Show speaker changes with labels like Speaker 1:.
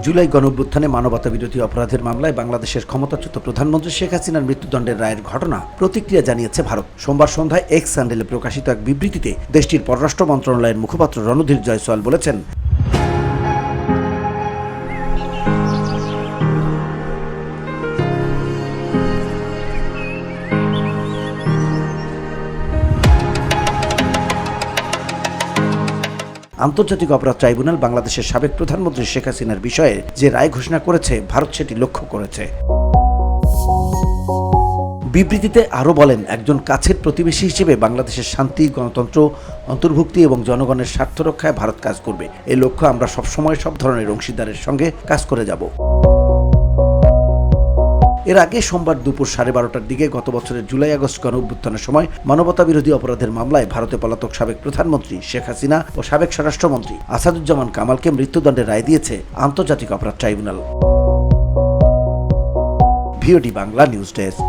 Speaker 1: জুলাই গণঅভ্যুত্থানে মানবতা বিরোধী অপরাধের মামলায় বাংলাদেশের ক্ষমতাচ্যুত প্রধানমন্ত্রী শেখ হাসিনার মৃত্যুদণ্ডের রায়ের ঘটনা প্রতিক্রিয়া জানিয়েছে ভারত। সোমবার সন্ধ্যায় এক্স হ্যান্ডেলে প্রকাশিত এক বিবৃতিতে দেশটির পররাষ্ট্র মন্ত্রণালয়ের মুখপাত্র রণধীর জয়সওয়াল বলেছেন, আন্তর্জাতিক অপরাধ ট্রাইব্যুনাল বাংলাদেশের সাবেক প্রধানমন্ত্রী শেখ হাসিনার বিষয়ে যে রায় ঘোষণা করেছে, ভারত সেটি লক্ষ্য করেছে। বিবৃতিতে আরও বলেন, একজন কাছের প্রতিবেশী হিসেবে বাংলাদেশের শান্তি, গণতন্ত্র, অন্তর্ভুক্তি এবং জনগণের স্বার্থ রক্ষায় ভারত কাজ করবে। এই লক্ষ্য আমরা সবসময় সব ধরনের অংশীদারের সঙ্গে কাজ করে যাব। এর আগে সোমবার দুপুর 12:30টার দিকে গত বছরের জুলাই-আগস্ট গণঅভ্যুত্থানের সময় মানবতা বিরোধী অপরাধের মামলায় ভারতে পলাতক সাবেক প্রধানমন্ত্রী শেখ হাসিনা ও সাবেক স্বরাষ্ট্রমন্ত্রী আসাদুজ্জামান কামালকে মৃত্যুদণ্ডের রায় দিয়েছে আন্তর্জাতিক অপরাধ tribunal. VOD Bangla news desk.